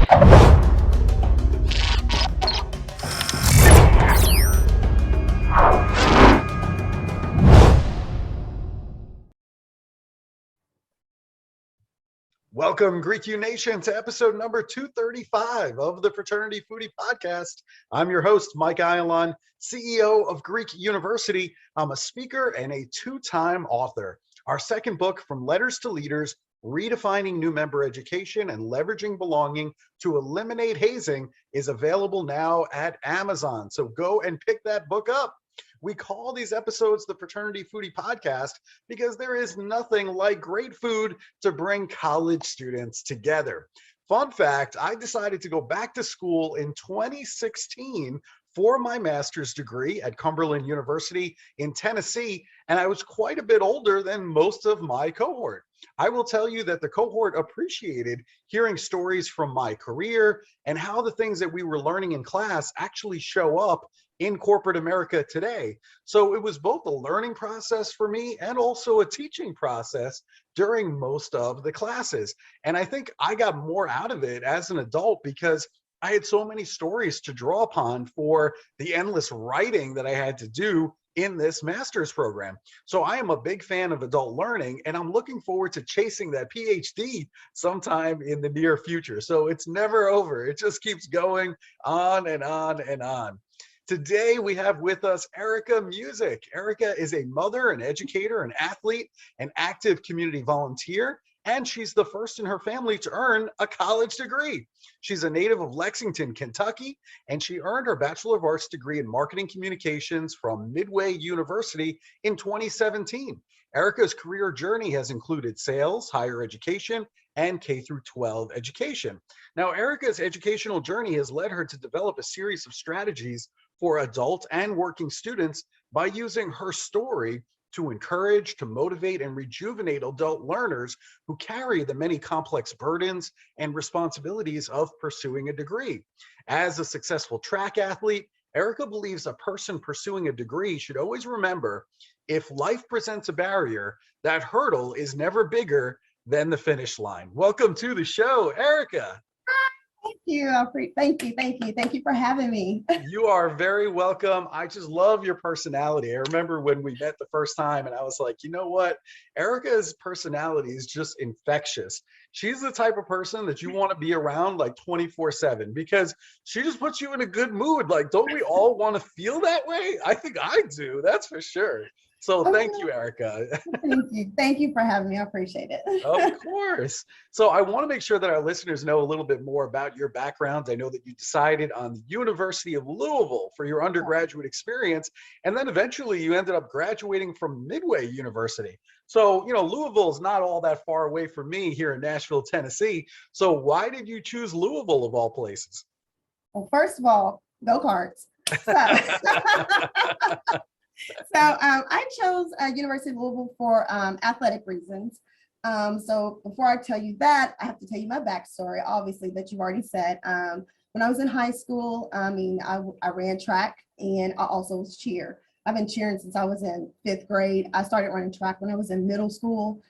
Welcome, Greek U Nation, to episode number 235 of the Fraternity Foodie Podcast. I'm your host, Mike Ayalon, CEO of Greek University. I'm a speaker and a two-time author. Our second book, From Letters to Leaders, Redefining New Member Education and Leveraging Belonging to Eliminate Hazing, is available now at Amazon. So go and pick that book up. We call these episodes the Fraternity Foodie Podcast because there is nothing like great food to bring college students together. Fun fact, I decided to go back to school in 2016 for my master's degree at Cumberland University in Tennessee, and I was quite a bit older than most of my cohort. I will tell you that the cohort appreciated hearing stories from my career and how the things that we were learning in class actually show up in corporate America today. So it was both a learning process for me and also a teaching process during most of the classes. And I think I got more out of it as an adult because I had so many stories to draw upon for the endless writing that I had to do in this master's program. So I am a big fan of adult learning, and I'm looking forward to chasing that PhD sometime in the near future. So it's never over. It just keeps going on and on and on. Today, we have with us Erica Music. Erica is a mother, an educator, an athlete, an active community volunteer, and she's the first in her family to earn a college degree. She's a native of Lexington, Kentucky, and she earned her Bachelor of Arts Degree in Marketing Communications from Midway University in 2017. Erica's career journey has included sales, higher education, and K-12 education. Now, Erica's educational journey has led her to develop a series of strategies for adult and working students by using her story to encourage, to motivate, and rejuvenate adult learners who carry the many complex burdens and responsibilities of pursuing a degree. As a successful track athlete, Erica believes a person pursuing a degree should always remember, if life presents a barrier, that hurdle is never bigger than the finish line. Welcome to the show, Erica. Thank you. Thank you for having me. You are very welcome. I just love your personality. I remember when we met the first time and I was like, you know what? Erica's personality is just infectious. She's the type of person that you want to be around like 24/7 because she just puts you in a good mood. Like, don't we all want to feel that way? I think I do. That's for sure. So thank you, Erica. Thank you for having me. I appreciate it. Of course. So I want to make sure that our listeners know a little bit more about your background. I know that you decided on the University of Louisville for your undergraduate experience, and then eventually you ended up graduating from Midway University. So, you know, Louisville is not all that far away from me here in Nashville, Tennessee. So why did you choose Louisville of all places? Well, first of all, go Cards. I chose University of Louisville for athletic reasons. So before I tell you that, I have to tell you my backstory, obviously, that you've already said. When I was in high school, I ran track and I also was cheer. I've been cheering since I was in 5th grade. I started running track when I was in middle school.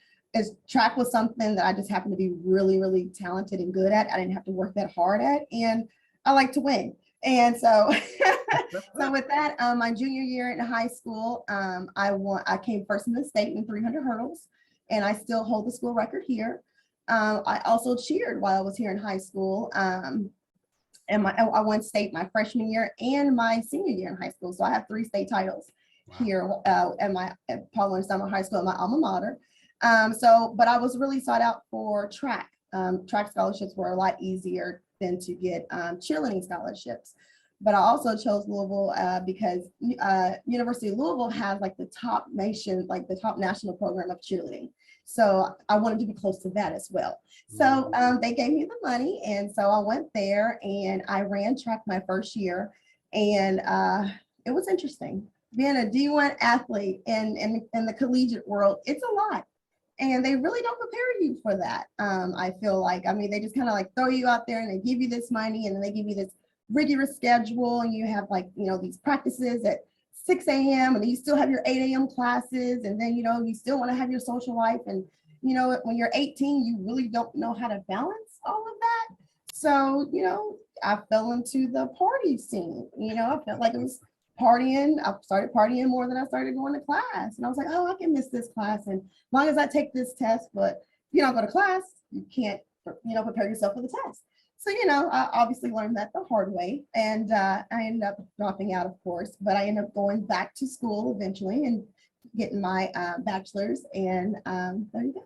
Track was something that I just happened to be really, really talented and good at. I didn't have to work that hard at, and I like to win. And so, with that, my junior year in high school, I came first in the state in 300 hurdles, and I still hold the school record here. I also cheered while I was here in high school, and I won state my freshman year and my senior year in high school. So I have 3 state titles here at Paul Lawrence Summer High School, at my alma mater. But I was really sought out for track. Track scholarships were a lot easier than to get cheerleading scholarships. But I also chose Louisville because University of Louisville has like the top national program of cheerleading. So I wanted to be close to that as well. So they gave me the money, and so I went there and I ran track my first year, and it was interesting. Being a D1 athlete in the collegiate world, it's a lot. And they really don't prepare you for that. I feel like, they just kind of like throw you out there and they give you this money, and then they give you this rigorous schedule, and you have these practices at 6 a.m. and you still have your 8 a.m. classes, and then, you still want to have your social life. And, when you're 18, you really don't know how to balance all of that. So, I fell into the party scene. I felt like it was partying. I started partying more than I started going to class. And I was like, oh, I can miss this class. And as long as I take this test, but if you don't go to class, you can't, prepare yourself for the test. So, I obviously learned that the hard way. And I ended up dropping out, of course, but I ended up going back to school eventually and getting my bachelor's. And there you go.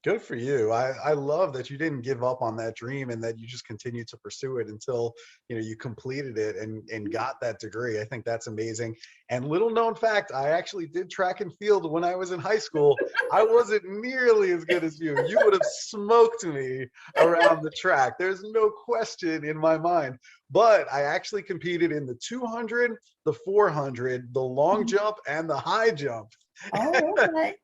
Good for you. I love that you didn't give up on that dream and that you just continued to pursue it until you completed it and got that degree. I think that's amazing. And little known fact, I actually did track and field when I was in high school. I wasn't nearly as good as you. You would have smoked me around the track. There's no question in my mind. But I actually competed in the 200, the 400, the long jump, and the high jump. Oh, okay.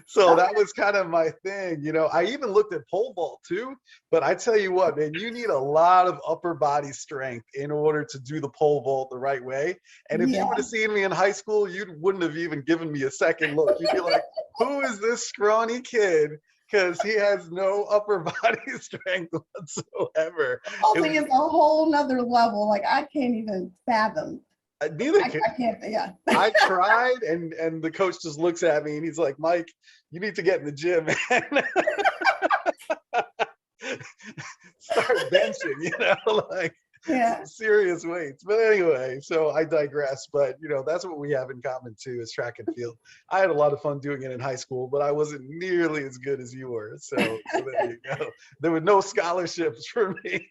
So that was kind of my thing. I even looked at pole vault too, but I tell you what, man, you need a lot of upper body strength in order to do the pole vault the right way. And if you would have seen me in high school, you wouldn't have even given me a second look. You'd be like, who is this scrawny kid? Because he has no upper body strength whatsoever. Vaulting is a whole nother level. Like I can't even fathom. Neither I can't. Yeah. I tried, and the coach just looks at me and he's like, Mike, you need to get in the gym, man. Start benching, like serious weights. But anyway, so I digress. But that's what we have in common too, is track and field. I had a lot of fun doing it in high school, but I wasn't nearly as good as you were. So there you go. There were no scholarships for me.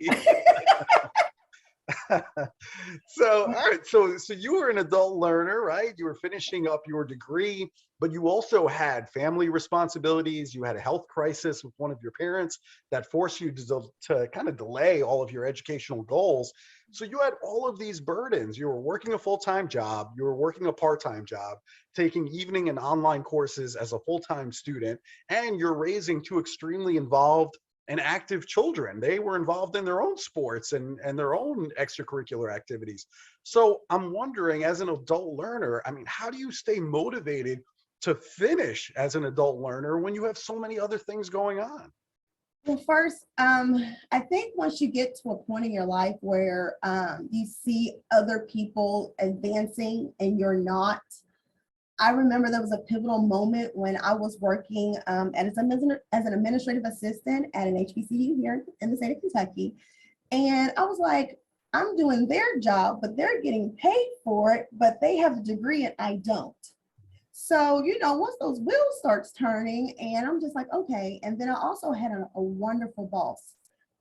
So, all right. So you were an adult learner, right? You were finishing up your degree, but you also had family responsibilities. You had a health crisis with one of your parents that forced you to kind of delay all of your educational goals. So you had all of these burdens. You were working a full-time job. You were working a part-time job, taking evening and online courses as a full-time student, and you're raising two extremely involved and active children. They were involved in their own sports and their own extracurricular activities. So I'm wondering, as an adult learner, how do you stay motivated to finish as an adult learner when you have so many other things going on? Well, first, I think once you get to a point in your life where you see other people advancing and you're not. I remember there was a pivotal moment when I was working as an administrative assistant at an HBCU here in the state of Kentucky. And I was like, I'm doing their job, but they're getting paid for it, but they have a degree and I don't. So, once those wheels starts turning, and I'm just like, okay. And then I also had a wonderful boss.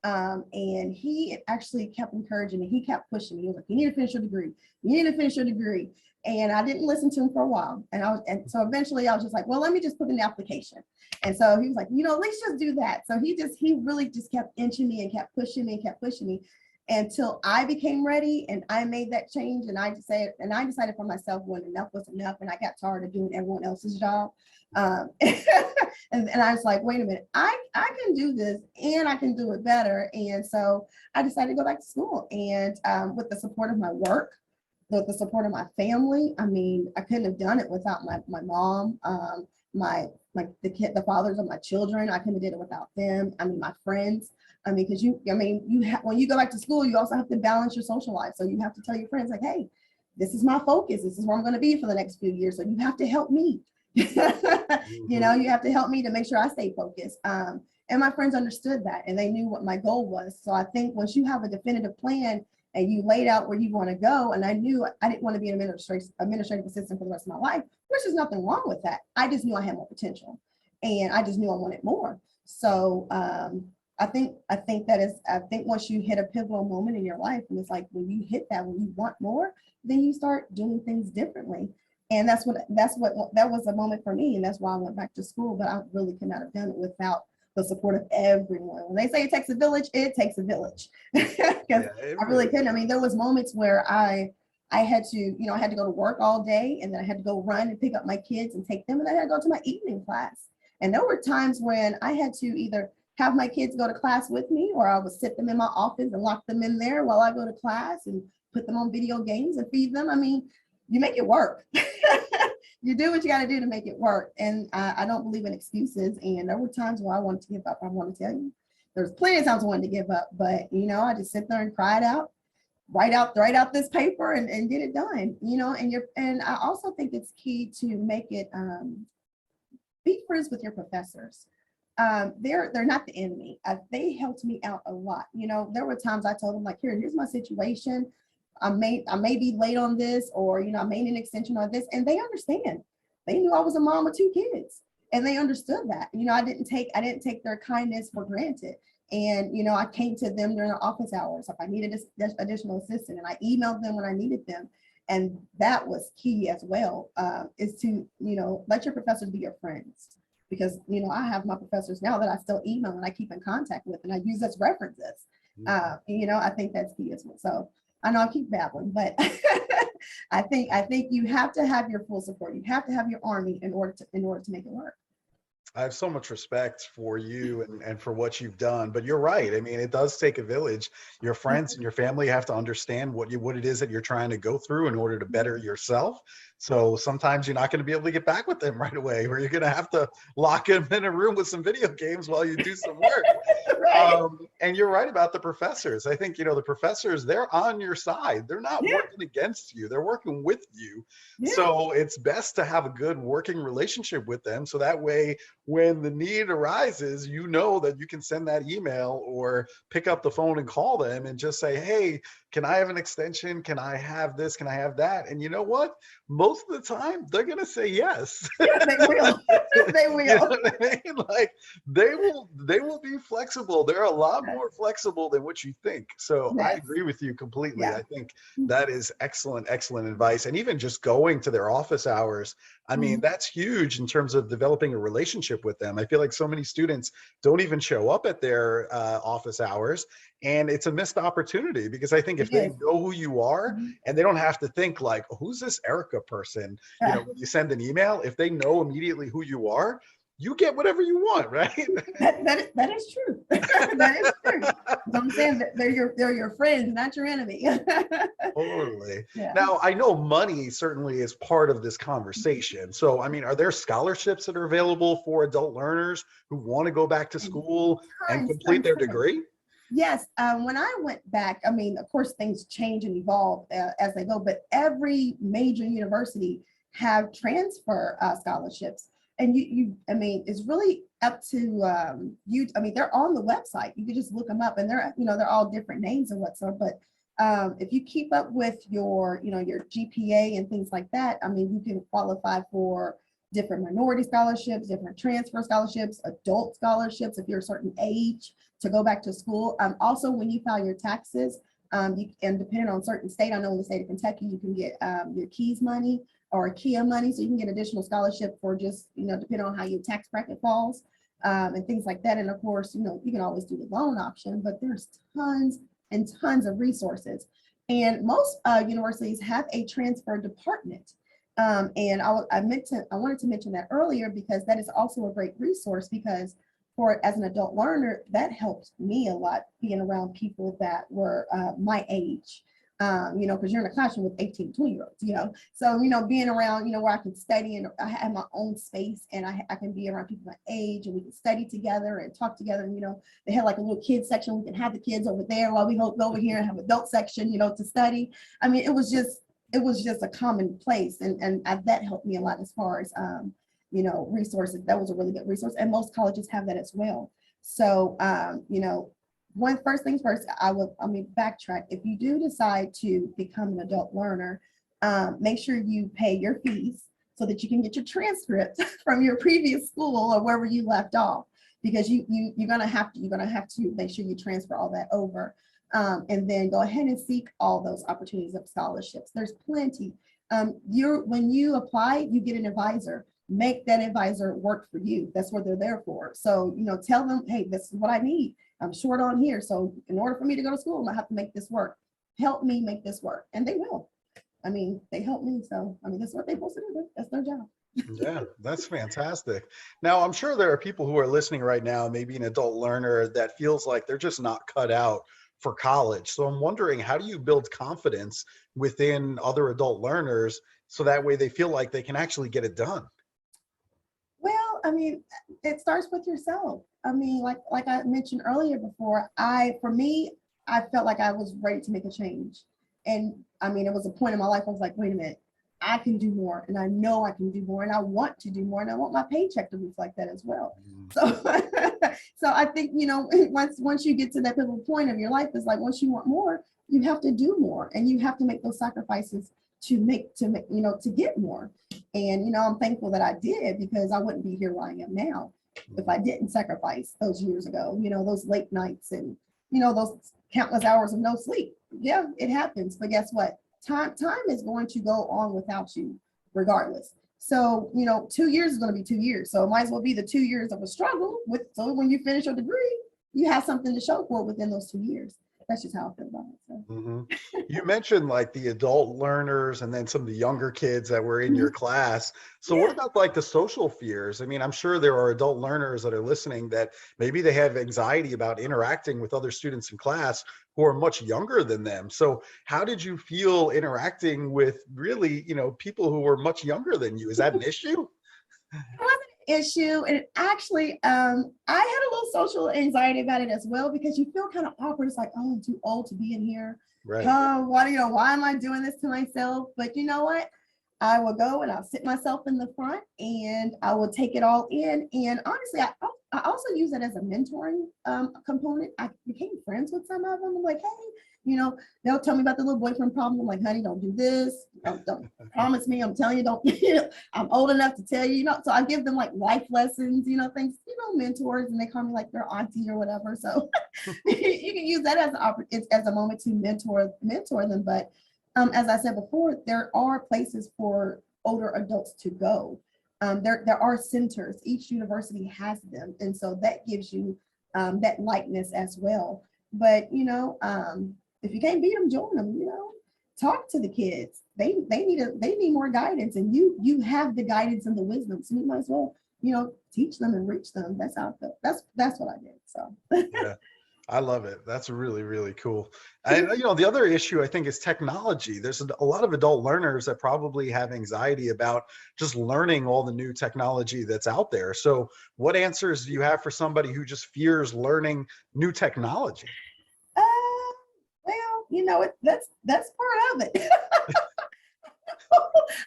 And he actually kept encouraging me. He kept pushing me. He was like, you need to finish your degree. You need to finish your degree. And I didn't listen to him for a while. And so eventually I was just like, well, let me just put in the application. And so he was like, at least just do that. So he really just kept inching me and kept pushing me until I became ready and I made that change. And I decided for myself when enough was enough, and I got tired of doing everyone else's job. And I was like, wait a minute, I can do this and I can do it better. And so I decided to go back to school, and with the support of my work, with the support of my family. I couldn't have done it without my mom, the fathers of my children. I couldn't have did it without them. My friends. Because when you go back to school, you also have to balance your social life. So you have to tell your friends like, hey, this is my focus. This is where I'm going to be for the next few years. So you have to help me. You have to help me to make sure I stay focused. And my friends understood that, and they knew what my goal was. So I think once you have a definitive plan and you laid out where you want to go, and I knew I didn't want to be an administrative assistant for the rest of my life, which is nothing wrong with that. I just knew I had more potential, and I just knew I wanted more. So I think once you hit a pivotal moment in your life, and it's like when you hit that, when you want more, then you start doing things differently. And that was a moment for me, and that's why I went back to school. But I really could not have done it without the support of everyone. When they say it takes a village, it takes a village. Because I really couldn't. There was moments where I had to, I had to go to work all day, and then I had to go run and pick up my kids and take them, and I had to go to my evening class. And there were times when I had to either have my kids go to class with me, or I would sit them in my office and lock them in there while I go to class and put them on video games and feed them. You make it work. You do what you got to do to make it work. And I don't believe in excuses. And there were times where I wanted to give up. I want to tell you, There's plenty of times I wanted to give up, but I just sit there and cry it out, write out this paper and get it done. And I also think it's key to make it be friends with your professors. They're not the enemy. They helped me out a lot. There were times I told them, like, here's my situation. I may be late on this, or I made an extension on this, and they understand. They knew I was a mom of 2 kids, and they understood that. I didn't take their kindness for granted. And I came to them during the office hours if I needed additional assistance, and I emailed them when I needed them. And that was key as well, is to let your professors be your friends, because I have my professors now that I still email and I keep in contact with, and I use as references. I think that's key as well. So I know I keep babbling, but I think you have to have your full support. You have to have your army in order to make it work. I have so much respect for you and for what you've done, but you're right. I mean, it does take a village. Your friends and your family have to understand what it is that you're trying to go through in order to better yourself. So sometimes you're not going to be able to get back with them right away, or you're going to have to lock them in a room with some video games while you do some work. Right. And you're right about the professors. I think, the professors, they're on your side. They're not working against you. They're working with you. Yeah. So it's best to have a good working relationship with them. So that way, when the need arises, that you can send that email or pick up the phone and call them and just say, hey, can I have an extension? Can I have this? Can I have that? And you know what? Most of the time, they're going to say yes. Yeah, they will. They will. You know what I mean? Like, they will be flexible. They're a lot more flexible than what you think. So I agree with you completely. Yeah. I think that is excellent advice. And even just going to their office hours, I mean, that's huge in terms of developing a relationship with them. I feel like so many students don't even show up at their office hours, and it's a missed opportunity, because I think if they know who you are and they don't have to think like, who's this Erica person? When you send an email, if they know immediately who you are, you get whatever you want, right? That is true. That is true. So I'm saying that they're your friends, not your enemy. Totally. Yeah. Now, I know money certainly is part of this conversation. So, I mean, are there scholarships that are available for adult learners who want to go back to school and complete their degree? Yes. When I went back, I mean, of course, things change and evolve as they go, but every major university have transfer scholarships. And I mean, it's really up to you. I mean, they're on the website. You can just look them up, and they're all different names and whatsoever. But if you keep up with your GPA and things like that, I mean, you can qualify for different minority scholarships, different transfer scholarships, adult scholarships if you're a certain age to go back to school. Also, when you file your taxes, and depending on certain state, I know in the state of Kentucky, you can get your KEYS money or KIA money, so you can get additional scholarship for just, depending on how your tax bracket falls, and things like that. And of course, you can always do the loan option, but there's tons and tons of resources. And most universities have a transfer department. And I wanted to mention that earlier, because that is also a great resource, because as an adult learner, that helped me a lot, being around people that were my age. Because you're in a classroom with 18, 20-year-olds, so, being around, where I can study and I have my own space, and I can be around people my age, and we can study together and talk together. And, they had like a little kids section. We can have the kids over there while we go over here and have adult section, to study. I mean, it was just a common place. And that helped me a lot as far as, resources. That was a really good resource. And most colleges have that as well. So, first things first, backtrack. If you do decide to become an adult learner, make sure you pay your fees so that you can get your transcript from your previous school or wherever you left off, because you're gonna have to make sure you transfer all that over, and then go ahead and seek all those opportunities of scholarships. There's plenty. When you apply, you get an advisor. Make that advisor work for you. That's what they're there for. So, tell them, hey, this is what I need. I'm short on here. So in order for me to go to school, I'm gonna have to make this work. Help me make this work. And they will. I mean, they help me. So, I mean, that's what they're supposed to do. That's their job. Yeah, that's fantastic. Now, I'm sure there are people who are listening right now, maybe an adult learner that feels like they're just not cut out for college. So I'm wondering, how do you build confidence within other adult learners so that way they feel like they can actually get it done? Well, I mean, it starts with yourself. I mean, like I mentioned earlier before, for me, I felt like I was ready to make a change. And I mean, it was a point in my life I was like, wait a minute, I can do more, and I know I can do more, and I want to do more, and I want my paycheck to reflect that as well. So so I think, once you get to that pivotal point of your life, it's like once you want more, you have to do more, and you have to make those sacrifices to get more. And I'm thankful that I did, because I wouldn't be here where I am now if I didn't sacrifice those years ago, those late nights and those countless hours of no sleep. Yeah, it happens. But guess what? Time is going to go on without you regardless. So 2 years is going to be 2 years, so it might as well be the 2 years of a struggle so when you finish your degree, you have something to show for it within those 2 years. That's just how I feel about it. So. You mentioned like the adult learners and then some of the younger kids that were in your class. So Yeah. what about like the social fears? I mean, I'm sure there are adult learners that are listening that maybe they have anxiety about interacting with other students in class who are much younger than them. So how did you feel interacting with really, people who were much younger than you? Is that an issue? It wasn't an issue, and actually, I had a little social anxiety about it as well, because you feel kind of awkward. It's like, oh, I'm too old to be in here. Right. Why am I doing this to myself? But you know what? I will go and I'll sit myself in the front, and I will take it all in. And honestly, I also use it as a mentoring component. I became friends with some of them. I'm like, hey, they'll tell me about the little boyfriend problem. I'm like, honey, don't do this. Don't promise me. I'm telling you, don't. I'm old enough to tell you. So I give them like life lessons, things, mentors, and they call me like their auntie or whatever. So you can use that as a moment to mentor them. But as I said before, there are places for older adults to go. There are centers. Each university has them, and so that gives you that likeness as well. But if you can't beat them, join them. Talk to the kids. They need more guidance, and you have the guidance and the wisdom, so you might as well teach them and reach them. That's how I felt. That's what I did. So. Yeah. I love it. That's really, really cool. And the other issue I think is technology. There's a lot of adult learners that probably have anxiety about just learning all the new technology that's out there. So what answers do you have for somebody who just fears learning new technology? Well, that's part of it.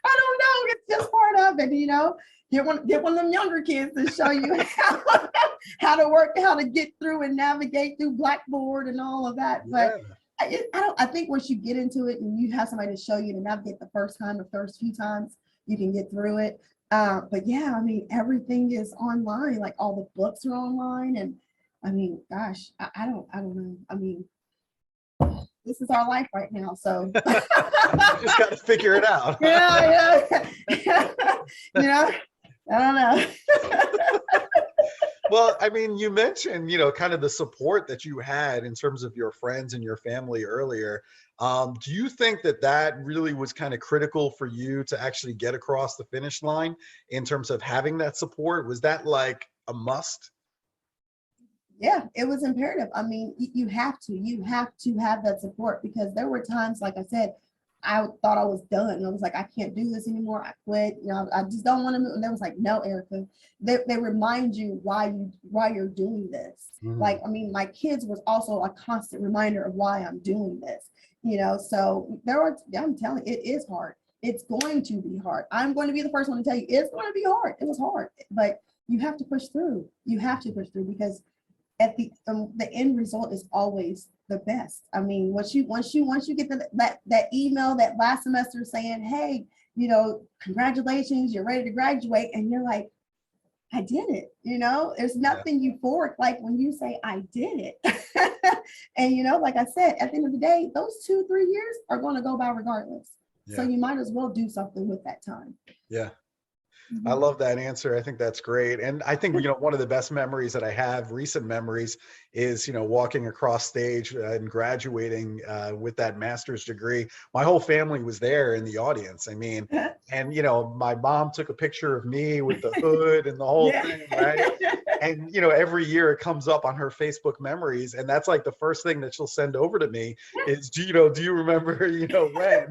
I don't know. It's just part of it, Get one of them younger kids to show you how to get through and navigate through Blackboard and all of that. But I think once you get into it and you have somebody to show you to navigate the first time or first few times, you can get through it. But yeah, I mean, everything is online. Like all the books are online, and I mean, gosh, I don't know. I mean, this is our life right now, so just got to figure it out. Yeah. I don't know. Well, I mean, you mentioned, kind of the support that you had in terms of your friends and your family earlier. Do you think that really was kind of critical for you to actually get across the finish line in terms of having that support? Was that like a must? Yeah, it was imperative. I mean, you have to have that support, because there were times, like I said, I thought I was done. I was like, I can't do this anymore. I quit. I just don't want to move. And they was like, no, Erica. They remind you why you're doing this. Like, I mean, my kids was also a constant reminder of why I'm doing this. So I'm telling you, it is hard. It's going to be hard. I'm going to be the first one to tell you it's going to be hard. It was hard, but you have to push through. You have to push through, because at the end result is always the best. I mean, once you get that email that last semester saying, hey, congratulations, you're ready to graduate, and you're like, I did it. There's nothing euphoric like when you say I did it. And like I said, at the end of the day, those 2-3 years are going to go by regardless. So you might as well do something with that time. Yeah. I love that answer. I think that's great. And I think, one of the best memories that I have, recent memories, is, walking across stage and graduating with that master's degree. My whole family was there in the audience. I mean, and, my mom took a picture of me with the hood and the whole thing, right? And, every year it comes up on her Facebook memories. And that's like the first thing that she'll send over to me is, do you remember, when?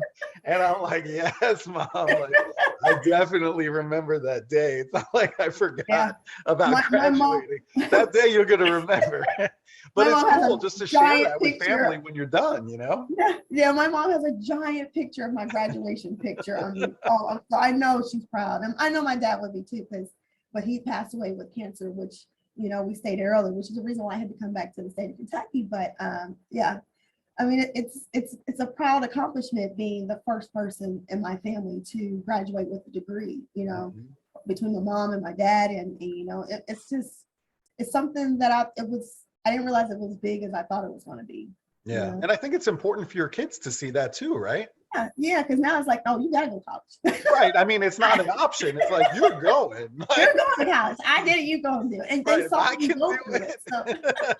And I'm like, yes, mom. Like, I definitely remember that day. It's not like I forgot Yeah. about My mom, graduating. That day you're going to remember. But my it's mom has cool a just to share giant that with family picture. when you're done, Yeah, my mom has a giant picture of my graduation picture. I mean, so I know she's proud. And I know my dad would be too, but he passed away with cancer, which, we stated earlier, which is the reason why I had to come back to the state of Kentucky. But yeah, I mean, it's a proud accomplishment being the first person in my family to graduate with a degree, Mhm. between my mom and my dad. And it's something that I didn't realize it was big as I thought it was going to be. Yeah. And I think it's important for your kids to see that too, right? Yeah, because now it's like, oh, you gotta go to college. Right. I mean, it's not an option. It's like you're going. You're Like, going to college. I did it, you go and do it. And they right. If saw I me can go do through it. So it.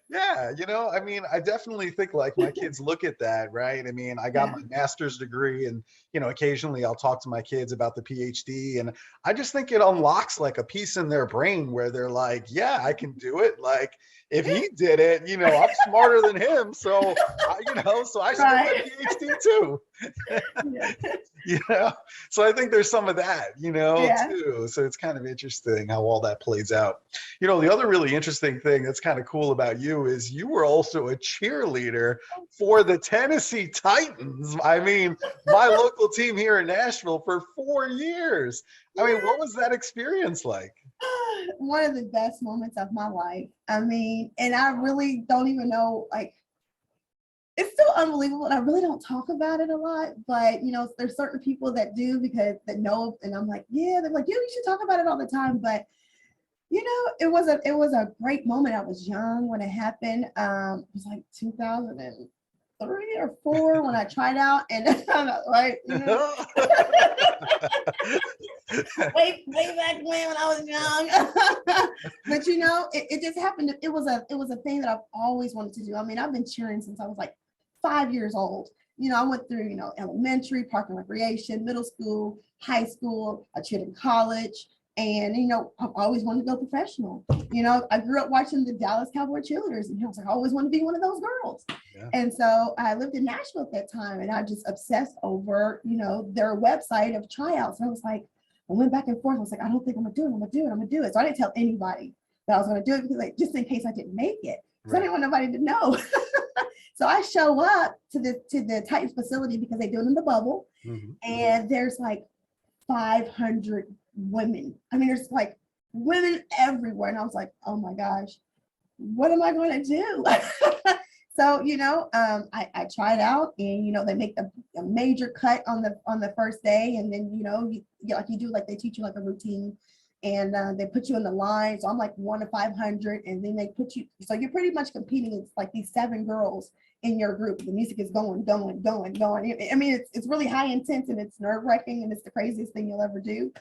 Yeah, I mean, I definitely think like my kids look at that, right? I mean, I got yeah, my master's degree and, occasionally I'll talk to my kids about the PhD. And I just think it unlocks like a piece in their brain where they're like, yeah, I can do it. Like if he did it, I'm smarter than him. So, so I should get my right. PhD too. Yeah. you know so I think there's some of that Yeah. too, so it's kind of interesting how all that plays out. The other really interesting thing that's kind of cool about you is you were also a cheerleader for the Tennessee Titans. I mean, my local team here in Nashville for 4 years. I mean, what was that experience like? One of the best moments of my life. I mean, and I really don't even know, like, it's still unbelievable, and I really don't talk about it a lot, but there's certain people that do because that know, and I'm like, yeah, they're like, yeah, you should talk about it all the time. But it was a great moment. I was young when it happened. It was like 2003 or 4 when I tried out, and right, way back when I was young. But it just happened. It was a thing that I've always wanted to do. I mean, I've been cheering since I was like 5 years old. I went through, elementary, park and recreation, middle school, high school, I cheered in college. And, I've always wanted to go professional. I grew up watching the Dallas Cowboy cheerleaders, and I was like, I always want to be one of those girls. Yeah. And so I lived in Nashville at that time, and I just obsessed over, their website of tryouts. And I was like, I went back and forth. I was like, I don't think I'm gonna do it. I'm gonna do it. I'm gonna do it. So I didn't tell anybody that I was gonna do it because, like, just in case I didn't make it. So I didn't want nobody to know. So I show up to the Titans facility because they do it in the bubble, and there's like 500 women. I mean, there's like women everywhere, and I was like, oh my gosh, what am I going to do? So I tried out, and they make a major cut on the first day, and then you do, like, they teach you like a routine, and they put you in the line. So I'm like 1 to 500, and then they put you, so you're pretty much competing. It's like these 7 girls in your group. The music is going. I mean, it's really high intense, and it's nerve-wracking, and it's the craziest thing you'll ever do.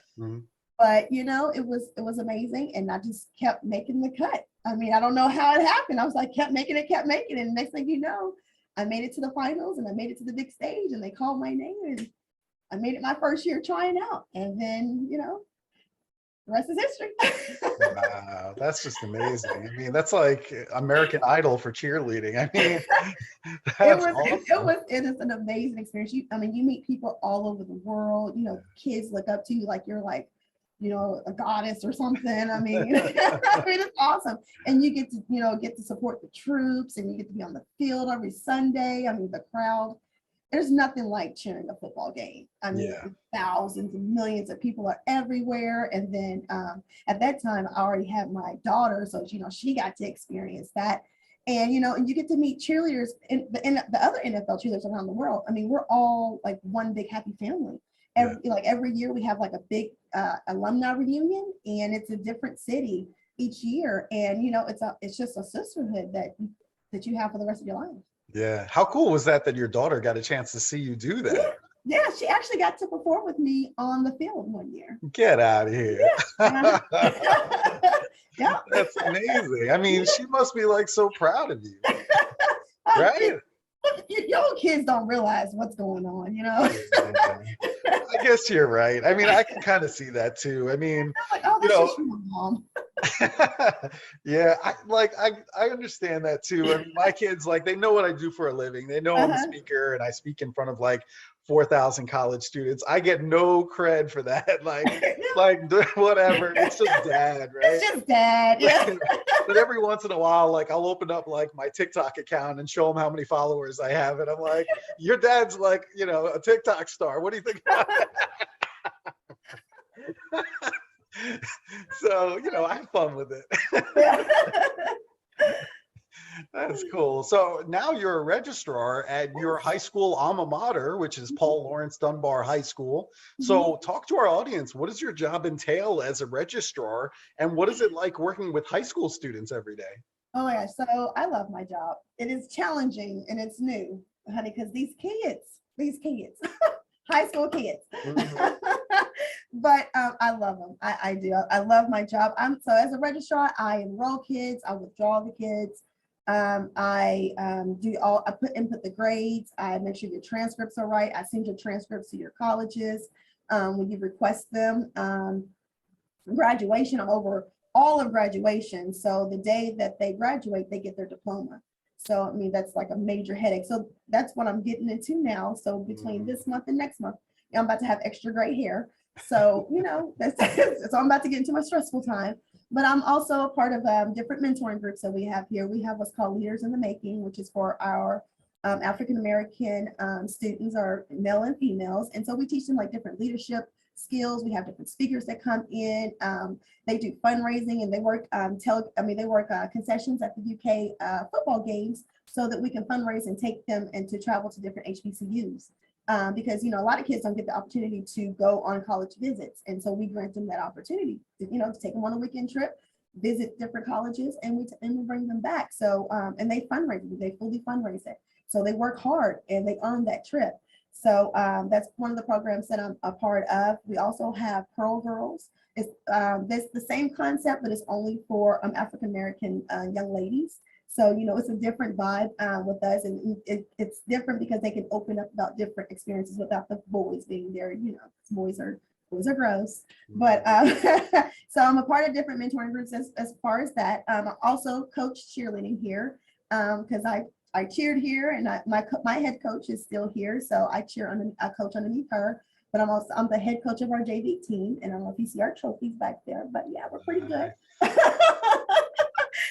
But it was amazing, and I just kept making the cut. I mean, I don't know how it happened. I was like, kept making it, and next thing you know, I made it to the finals, and I made it to the big stage, and they called my name, and I made it my first year trying out, and then the rest is history. Wow, that's just amazing. I mean, that's like American Idol for cheerleading. I mean, that's awesome. It is an amazing experience. I mean, you meet people all over the world. Kids look up to you like you're like, a goddess or something. I mean, it's awesome. And you get to support the troops, and you get to be on the field every Sunday. I mean, the crowd. There's nothing like cheering a football game. I mean, thousands and millions of people are everywhere. And then at that time, I already had my daughter, so she got to experience that. And and you get to meet cheerleaders and the other NFL cheerleaders around the world. I mean, we're all like one big happy family. Every year we have like a big alumni reunion, and it's a different city each year. And it's just a sisterhood that you have for the rest of your life. Yeah. How cool was that your daughter got a chance to see you do that? Yeah, she actually got to perform with me on the field one year. Get out of here. Yeah. Yeah. That's amazing. I mean, she must be like so proud of you. Right? Your kids don't realize what's going on, Yeah. I guess you're right. I mean, I can kind of see that too. I mean, like, oh, that's just your mom. Yeah, I understand that too. I mean, my kids, like, they know what I do for a living. They know I'm a Uh-huh. speaker and I speak in front of like 4,000 college students. I get no cred for that. Like whatever. It's just dad, It's right? just dad. Yeah. But every once in a while, like, I'll open up like my TikTok account and show them how many followers I have, and I'm like, your dad's like, a TikTok star. What do you think about that? So, I have fun with it. Yeah. That's cool. So now you're a registrar at your high school alma mater, which is Paul Lawrence Dunbar High School. Mhm. So talk to our audience. What does your job entail as a registrar, and what is it like working with high school students every day? Oh my gosh. So I love my job. It is challenging and it's new, honey, because these kids, high school kids. Mhm. But I love them. I do. I love my job. So as a registrar, I enroll kids, I withdraw the kids. I input the grades. I make sure your transcripts are right. I send your transcripts to your colleges when you request them. Graduation, I'm over all of graduation. So the day that they graduate, they get their diploma. So, I mean, that's like a major headache. So that's what I'm getting into now. So between this month and next month, I'm about to have extra gray hair. So, that's so I'm about to get into my stressful time. But I'm also a part of different mentoring groups that we have here. We have what's called Leaders in the Making, which is for our African American students, or male and females. And so we teach them like different leadership skills. We have different speakers that come in. They do fundraising, and they work concessions at the UK football games so that we can fundraise and take them and to travel to different HBCUs. Because a lot of kids don't get the opportunity to go on college visits, and so we grant them that opportunity to take them on a weekend trip, visit different colleges, and we bring them back. So and they fundraise, they fully fundraise it. So they work hard and they earn that trip. So that's one of the programs that I'm a part of. We also have Pearl Girls. It's that's the same concept, but it's only for African American young ladies. So it's a different vibe with us, and it's different because they can open up about different experiences without the boys being there. Boys are gross. But so I'm a part of different mentoring groups as far as that. I also coach cheerleading here because I cheered here, and my head coach is still here, so I coach underneath her. But I'm the head coach of our JV team, and I don't know if you see our trophies back there, but yeah, we're pretty good.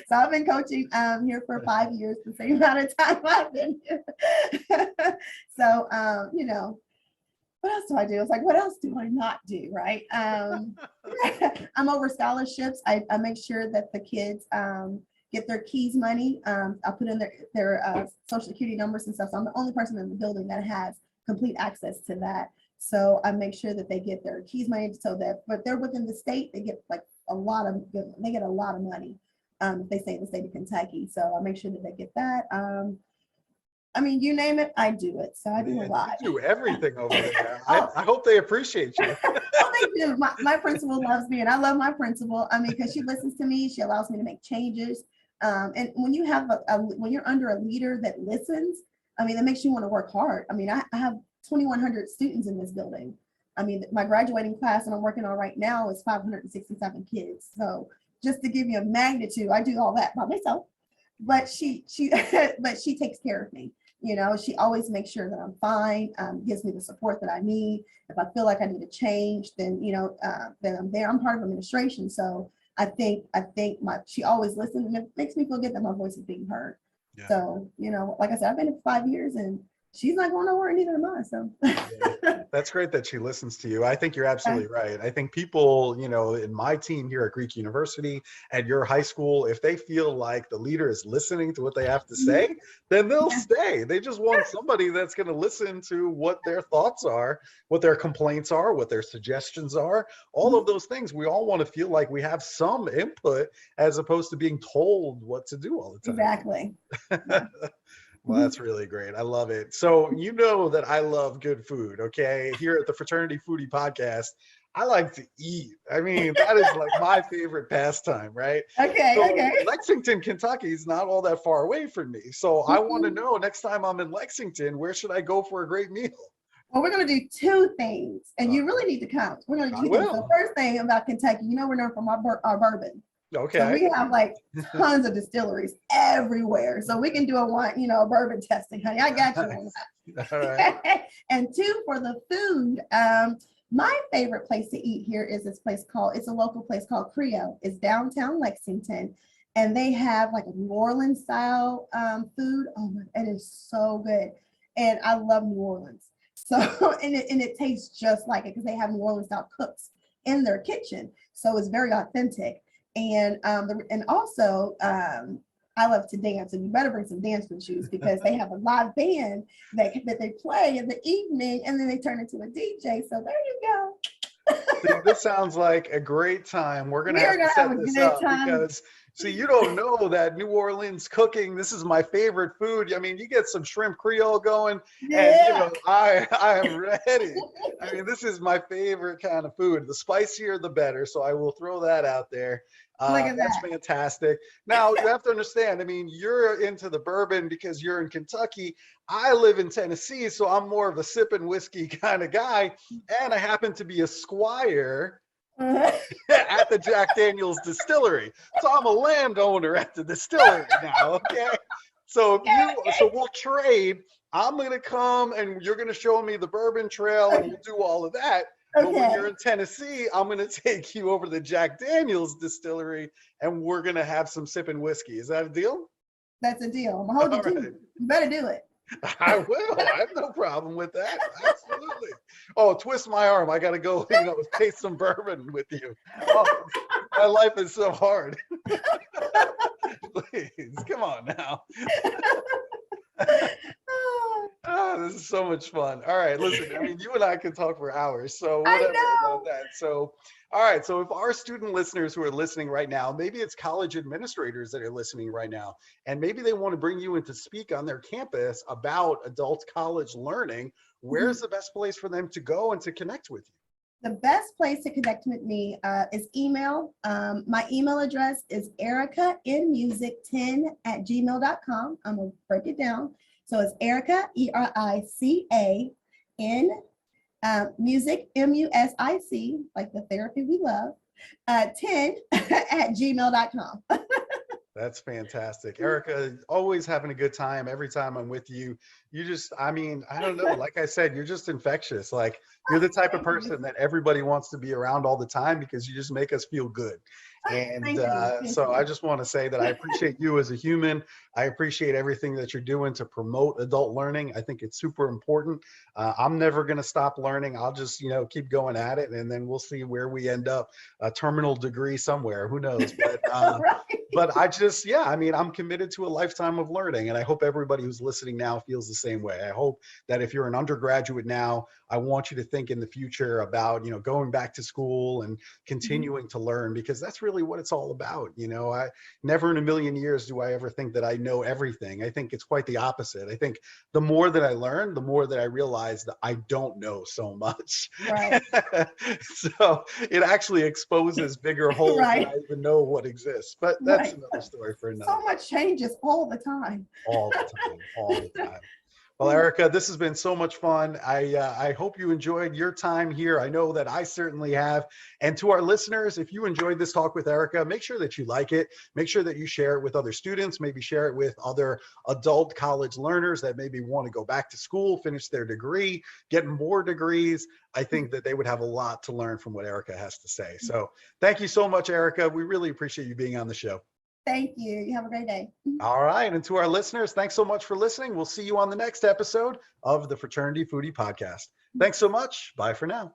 So I've been coaching here for 5 years, the same amount of time I've been here. So what else do I do? It's like, what else do I not do, right? I'm over scholarships. I make sure that the kids get their keys money. I put in their social security numbers and stuff. So I'm the only person in the building that has complete access to that. So I make sure that they get their keys money, so that, but they're within the state, they get like they get a lot of money. If they stay in the state of Kentucky. So I make sure that they get that. I mean, you name it, I do it. So I do a lot. You do everything over there. Oh. I hope they appreciate you. Oh, they do. My principal loves me, and I love my principal. I mean, because she listens to me, she allows me to make changes. And when you have when you're under a leader that listens, I mean, that makes you want to work hard. I mean, I have 2,100 students in this building. I mean, my graduating class that I'm working on right now is 567 kids. So just to give you a magnitude, I do all that by myself. But she but she takes care of me. She always makes sure that I'm fine, gives me the support that I need. If I feel like I need to change, then then I'm there. I'm part of administration, so I think she always listens, and it makes me feel good that my voice is being heard. Yeah. So like I said, I've been here for 5 years, and she's not going nowhere, neither am I. So yeah. That's great that she listens to you. I think you're absolutely right. I think people, in my team here at Greek University, at your high school, if they feel like the leader is listening to what they have to say, then they'll stay. They just want somebody that's going to listen to what their thoughts are, what their complaints are, what their suggestions are, all of those things. We all want to feel like we have some input as opposed to being told what to do all the time. Exactly. Well, that's really great. I love it. So that I love good food, okay? Here at the Fraternity Foodie Podcast, I like to eat. I mean, that is like my favorite pastime, right? Okay. Lexington, Kentucky is not all that far away from me. So I want to know, next time I'm in Lexington, where should I go for a great meal? Well, we're going to do 2 things, and you really need to come. We're going to do 2 things. The first thing about Kentucky, we're known for our bourbon. So Okay. we have like tons of distilleries everywhere. So we can do a bourbon testing, honey. I got you on All right. that. And two, for the food, my favorite place to eat here is this place it's a local place called Creole. It's downtown Lexington. And they have like a New Orleans style food. Oh my, it is so good. And I love New Orleans. So, and it tastes just like it because they have New Orleans style cooks in their kitchen. So it's very authentic. And also I love to dance, and you better bring some dancing shoes because they have a live band that they play in the evening, and then they turn into a DJ. So there you go. See, this sounds like a great time. We're going to have to set this up because, see, you don't know that New Orleans cooking. This is my favorite food. I mean, you get some shrimp Creole going, and I am ready. I mean, this is my favorite kind of food. The spicier, the better. So I will throw that out there. That's fantastic. Now you have to understand, I mean, you're into the bourbon because you're in Kentucky. I live in Tennessee, so I'm more of a sipping whiskey kind of guy. And I happen to be a squire at the Jack Daniel's distillery. So I'm a landowner at the distillery now, okay? So we'll trade. I'm gonna come and you're gonna show me the bourbon trail and we'll do all of that. But when you're in Tennessee, I'm going to take you over to the Jack Daniel's distillery and we're going to have some sipping whiskey. Is that a deal? That's a deal. I'm going to hold you to it. You better do it. I will. I have no problem with that. Absolutely. Oh, twist my arm. I got to go, taste some bourbon with you. Oh, my life is so hard. Please, come on now. Oh, this is so much fun. All right, listen, I mean, you and I could talk for hours, so whatever about that. So, all right, so if our student listeners who are listening right now, maybe it's college administrators that are listening right now, and maybe they want to bring you in to speak on their campus about adult college learning, where's the best place for them to go and to connect with you? The best place to connect with me is email. My email address is ericanmusic10@gmail.com. I'm going to break it down. So it's Erica, ERICA, music, MUSIC, like the therapy we love, 10@gmail.com. That's fantastic. Erica, always having a good time every time I'm with you. You just, I mean, I don't know, like I said, you're just infectious. Like you're the type of person that everybody wants to be around all the time because you just make us feel good. And so I just want to say that I appreciate you as a human. I appreciate everything that you're doing to promote adult learning. I think it's super important. I'm never going to stop learning. I'll just, keep going at it, and then we'll see where we end up. A terminal degree somewhere, who knows? But but I just, I mean, I'm committed to a lifetime of learning, and I hope everybody who's listening now feels the same way. I hope that if you're an undergraduate now, I want you to think in the future about, going back to school and continuing to learn, because that's really what it's all about. I never in a million years do I ever think that I know everything. I think it's quite the opposite. I think the more that I learn, the more that I realize that I don't know so much. Right. So it actually exposes bigger holes than I even know what exists. But that's another story for another. So much changes all the time. All the time. All the time. Well, Erica, this has been so much fun. I hope you enjoyed your time here. I know that I certainly have. And to our listeners, if you enjoyed this talk with Erica, make sure that you like it. Make sure that you share it with other students, maybe share it with other adult college learners that maybe want to go back to school, finish their degree, get more degrees. I think that they would have a lot to learn from what Erica has to say. So thank you so much, Erica. We really appreciate you being on the show. Thank you. You have a great day. All right. And to our listeners, thanks so much for listening. We'll see you on the next episode of the Fraternity Foodie Podcast. Thanks so much. Bye for now.